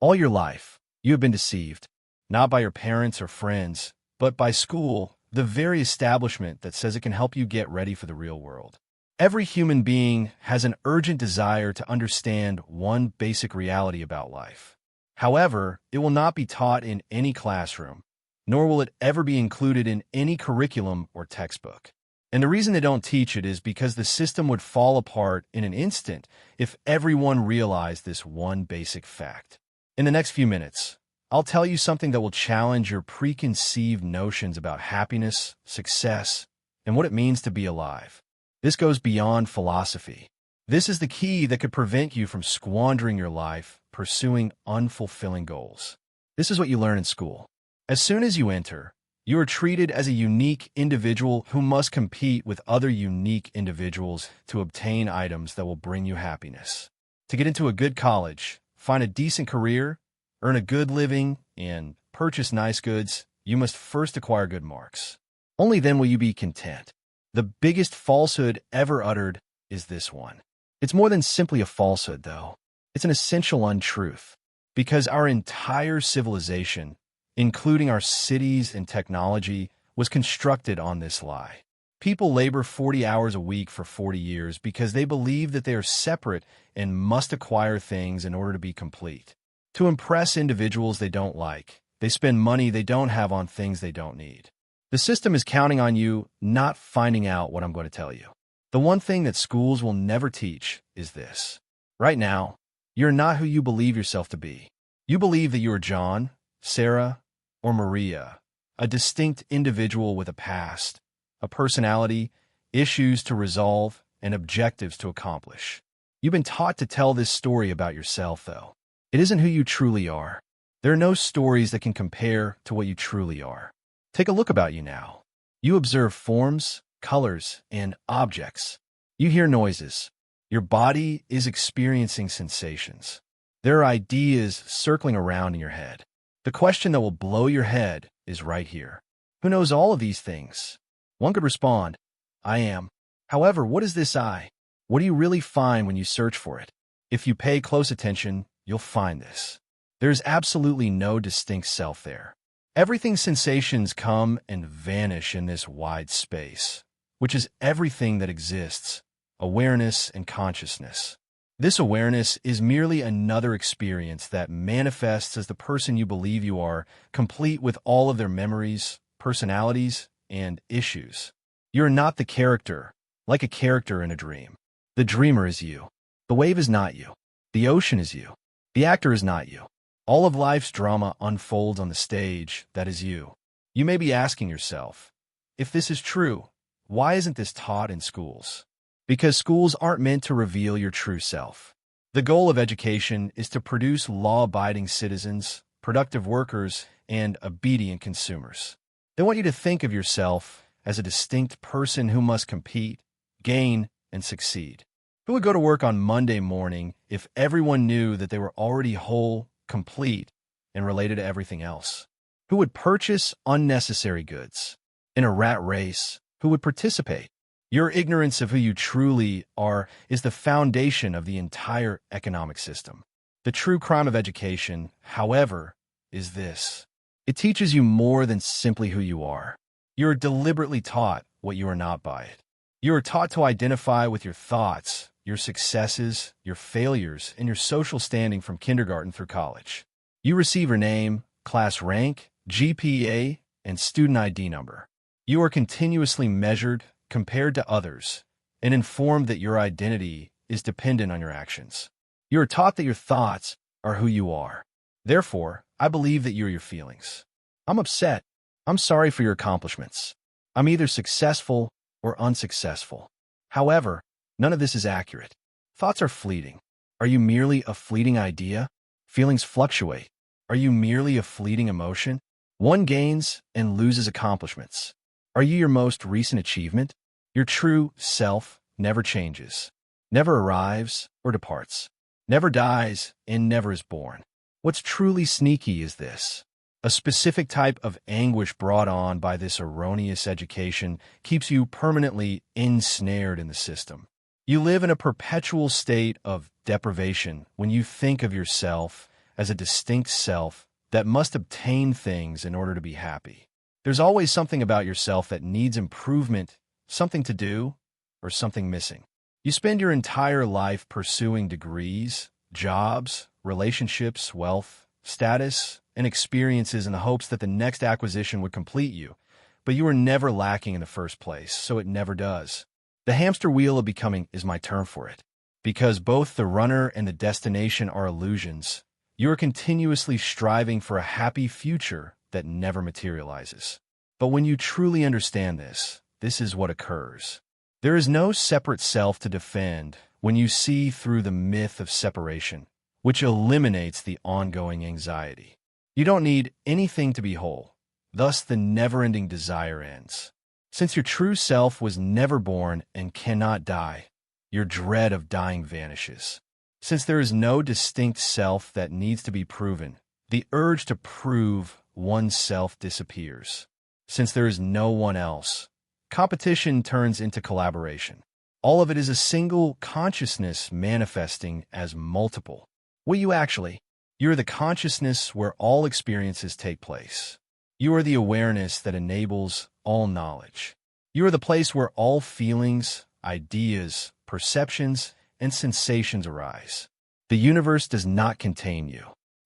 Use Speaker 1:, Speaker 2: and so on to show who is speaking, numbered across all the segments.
Speaker 1: All your life, you have been deceived, not by your parents or friends, but by school, the very establishment that says it can help you get ready for the real world. Every human being has an urgent desire to understand one basic reality about life. However, it will not be taught in any classroom, nor will it ever be included in any curriculum or textbook. And the reason they don't teach it is because the system would fall apart in an instant if everyone realized this one basic fact. In the next few minutes, I'll tell you something that will challenge your preconceived notions about happiness, success, and what it means to be alive. This goes beyond philosophy. This is the key that could prevent you from squandering your life pursuing unfulfilling goals. This is what you learn in school. As soon as you enter, you are treated as a unique individual who must compete with other unique individuals to obtain items that will bring you happiness. To get into a good college, find a decent career, earn a good living, and purchase nice goods, you must first acquire good marks. Only then will you be content. The biggest falsehood ever uttered is this one. It's more than simply a falsehood, though. It's an essential untruth, because our entire civilization, including our cities and technology, was constructed on this lie. People labor 40 hours a week for 40 years because they believe that they are separate and must acquire things in order to be complete. To impress individuals they don't like, they spend money they don't have on things they don't need. The system is counting on you not finding out what I'm going to tell you. The one thing that schools will never teach is this. Right now, you're not who you believe yourself to be. You believe that you are John, Sarah, or Maria, a distinct individual with a past, a personality, issues to resolve, and objectives to accomplish. You've been taught to tell this story about yourself, though. It isn't who you truly are. There are no stories that can compare to what you truly are. Take a look about you now. You observe forms, colors, and objects. You hear noises. Your body is experiencing sensations. There are ideas circling around in your head. The question that will blow your head is right here. Who knows all of these things? One could respond, I am. However, what is this I? What do you really find when you search for it? If you pay close attention, you'll find this. There's absolutely no distinct self there. Everything's sensations come and vanish in this wide space, which is everything that exists, awareness and consciousness. This awareness is merely another experience that manifests as the person you believe you are, complete with all of their memories, personalities, and issues. You're not the character, like a character in a dream. The dreamer is you. The wave is not you. The ocean is you. The actor is not you. All of life's drama unfolds on the stage that is you. You may be asking yourself, if this is true, why isn't this taught in schools? Because schools aren't meant to reveal your true self. The goal of education is to produce law-abiding citizens, productive workers, and obedient consumers. They want you to think of yourself as a distinct person who must compete, gain, and succeed. Who would go to work on Monday morning if everyone knew that they were already whole, complete, and related to everything else? Who would purchase unnecessary goods? In a rat race, who would participate? Your ignorance of who you truly are is the foundation of the entire economic system. The true crime of education, however, is this. It teaches you more than simply who you are. You are deliberately taught what you are not by it. You are taught to identify with your thoughts, your successes, your failures, and your social standing from kindergarten through college. You receive your name, class rank, GPA, and student ID number. You are continuously measured, compared to others, and informed that your identity is dependent on your actions. You are taught that your thoughts are who you are. Therefore, I believe that you are your feelings. I'm upset. I'm sorry for your accomplishments. I'm either successful or unsuccessful. However, none of this is accurate. Thoughts are fleeting. Are you merely a fleeting idea? Feelings fluctuate. Are you merely a fleeting emotion? One gains and loses accomplishments. Are you your most recent achievement? Your true self never changes, never arrives or departs, never dies, and never is born. What's truly sneaky is this. A specific type of anguish brought on by this erroneous education keeps you permanently ensnared in the system. You live in a perpetual state of deprivation when you think of yourself as a distinct self that must obtain things in order to be happy. There's always something about yourself that needs improvement, something to do, or something missing. You spend your entire life pursuing degrees, jobs, relationships, wealth, status, and experiences in the hopes that the next acquisition would complete you, but you are never lacking in the first place, so it never does. The hamster wheel of becoming is my term for it. Because both the runner and the destination are illusions, you are continuously striving for a happy future that never materializes. But when you truly understand this, this is what occurs. There is no separate self to defend when you see through the myth of separation, which eliminates the ongoing anxiety. You don't need anything to be whole. Thus, the never-ending desire ends. Since your true self was never born and cannot die, your dread of dying vanishes. Since there is no distinct self that needs to be proven, the urge to prove oneself disappears. Since there is no one else, competition turns into collaboration. All of it is a single consciousness manifesting as multiple. What you actually? You're the consciousness where all experiences take place. You are the awareness that enables all knowledge. You are the place where all feelings, ideas, perceptions, and sensations arise. The universe does not contain you.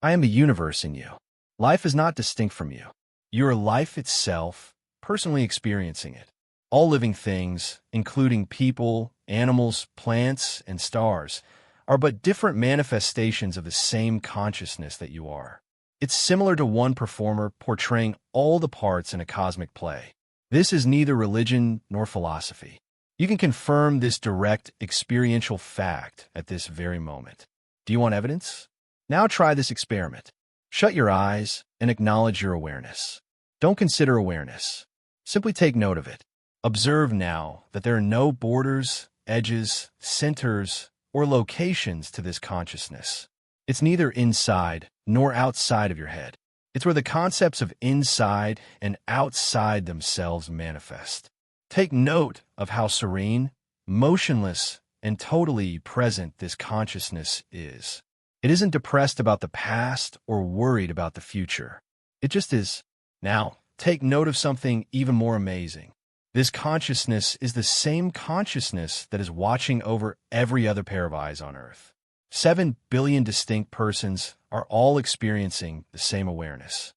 Speaker 1: I am the universe in you. Life is not distinct from you. You are life itself, personally experiencing it. All living things, including people, animals, plants, and stars, are but different manifestations of the same consciousness that you are. It's similar to one performer portraying all the parts in a cosmic play. This is neither religion nor philosophy. You can confirm this direct experiential fact at this very moment. Do you want evidence? Now try this experiment. Shut your eyes and acknowledge your awareness. Don't consider awareness. Simply take note of it. Observe now that there are no borders, edges, centers, or locations to this consciousness. It's neither inside nor outside of your head. It's where the concepts of inside and outside themselves manifest. Take note of how serene, motionless, and totally present this consciousness is. It isn't depressed about the past or worried about the future. It just is. Now, take note of something even more amazing. This consciousness is the same consciousness that is watching over every other pair of eyes on Earth. 7 billion distinct persons are all experiencing the same awareness.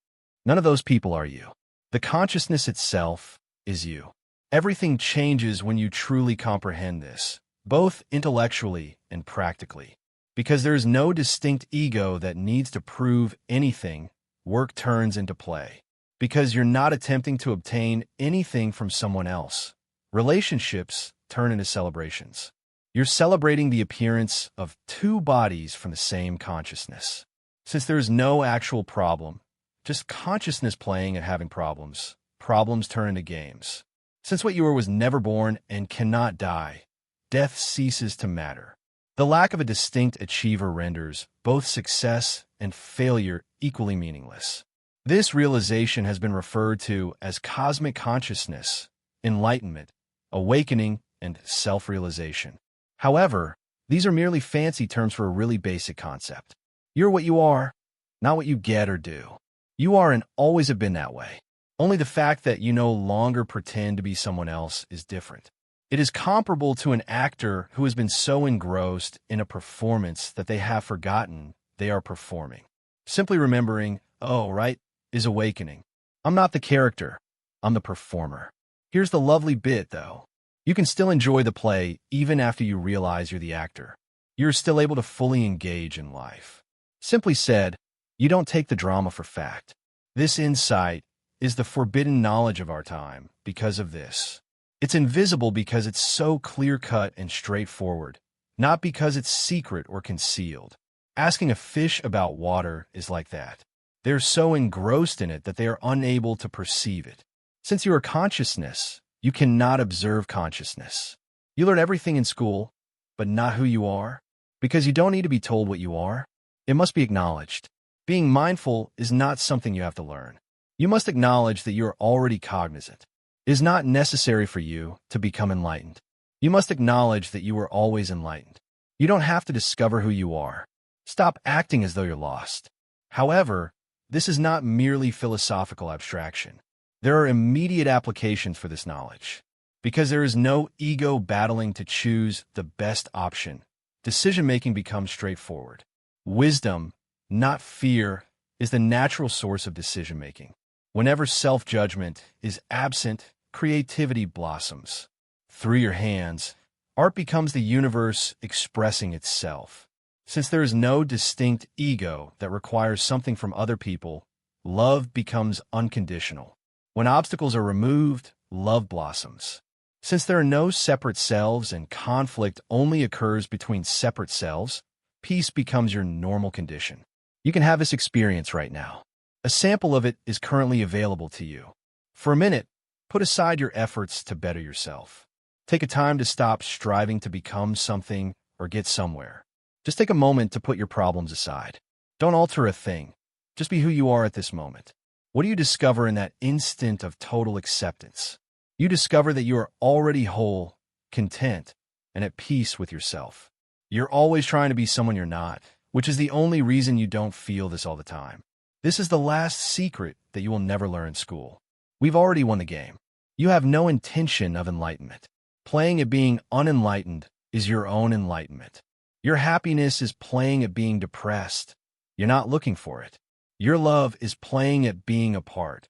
Speaker 1: None of those people are you. The consciousness itself is you. Everything changes when you truly comprehend this, both intellectually and practically. Because there is no distinct ego that needs to prove anything, work turns into play. Because you're not attempting to obtain anything from someone else, relationships turn into celebrations. You're celebrating the appearance of two bodies from the same consciousness. Since there is no actual problem, just consciousness playing and having problems, problems turn into games. Since what you were was never born and cannot die, death ceases to matter. The lack of a distinct achiever renders both success and failure equally meaningless. This realization has been referred to as cosmic consciousness, enlightenment, awakening, and self-realization. However, these are merely fancy terms for a really basic concept. You're what you are, not what you get or do. You are and always have been that way. Only the fact that you no longer pretend to be someone else is different. It is comparable to an actor who has been so engrossed in a performance that they have forgotten they are performing. Simply remembering, oh, right, is awakening. I'm not the character, I'm the performer. Here's the lovely bit, though. You can still enjoy the play even after you realize you're the actor. You're still able to fully engage in life. Simply said, you don't take the drama for fact. This insight is the forbidden knowledge of our time because of this. It's invisible because it's so clear-cut and straightforward, not because it's secret or concealed. Asking a fish about water is like that. They're so engrossed in it that they are unable to perceive it. Since you are consciousness, you cannot observe consciousness. You learn everything in school, but not who you are, because you don't need to be told what you are. It must be acknowledged. Being mindful is not something you have to learn. You must acknowledge that you are already cognizant. It is not necessary for you to become enlightened. You must acknowledge that you are always enlightened. You don't have to discover who you are. Stop acting as though you're lost. However, this is not merely philosophical abstraction. There are immediate applications for this knowledge. Because there is no ego battling to choose the best option, decision-making becomes straightforward. Wisdom, not fear, is the natural source of decision-making. Whenever self-judgment is absent, creativity blossoms. Through your hands, art becomes the universe expressing itself. Since there is no distinct ego that requires something from other people, love becomes unconditional. When obstacles are removed, love blossoms. Since there are no separate selves and conflict only occurs between separate selves, peace becomes your normal condition. You can have this experience right now. A sample of it is currently available to you. For a minute, put aside your efforts to better yourself. Take a time to stop striving to become something or get somewhere. Just take a moment to put your problems aside. Don't alter a thing. Just be who you are at this moment. What do you discover in that instant of total acceptance? You discover that you are already whole, content, and at peace with yourself. You're always trying to be someone you're not, which is the only reason you don't feel this all the time. This is the last secret that you will never learn in school. We've already won the game. You have no intention of enlightenment. Playing at being unenlightened is your own enlightenment. Your happiness is playing at being depressed. You're not looking for it. Your love is playing at being apart.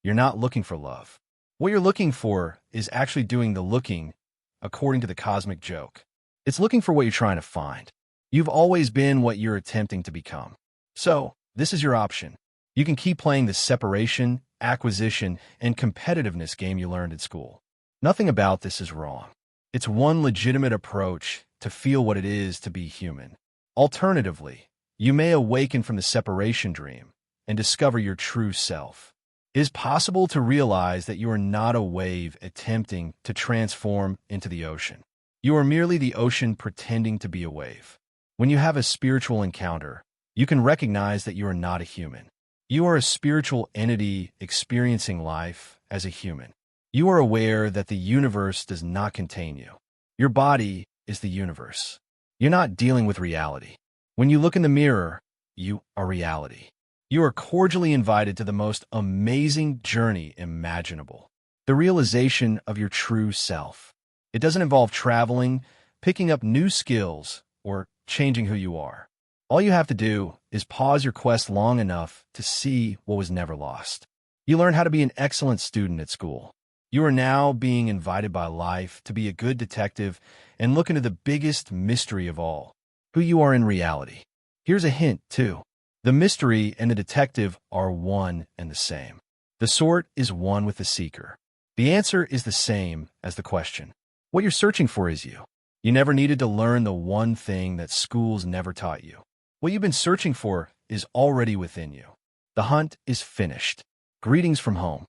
Speaker 1: You're not looking for love. What you're looking for is actually doing the looking, according to the cosmic joke. It's looking for what you're trying to find. You've always been what you're attempting to become. So, this is your option. You can keep playing the separation, acquisition, and competitiveness game you learned at school. Nothing about this is wrong. It's one legitimate approach to feel what it is to be human. Alternatively, you may awaken from the separation dream and discover your true self. It is possible to realize that you are not a wave attempting to transform into the ocean. You are merely the ocean pretending to be a wave. When you have a spiritual encounter, you can recognize that you are not a human. You are a spiritual entity experiencing life as a human. You are aware that the universe does not contain you. Your body is the universe. You're not dealing with reality. When you look in the mirror, you are reality. You are cordially invited to the most amazing journey imaginable, the realization of your true self. It doesn't involve traveling, picking up new skills, or changing who you are. All you have to do is pause your quest long enough to see what was never lost. You learn how to be an excellent student at school. You are now being invited by life to be a good detective and look into the biggest mystery of all, who you are in reality. Here's a hint, too. The mystery and the detective are one and the same. The sort is one with the seeker. The answer is the same as the question. What you're searching for is you. You never needed to learn the one thing that schools never taught you. What you've been searching for is already within you. The hunt is finished. Greetings from home.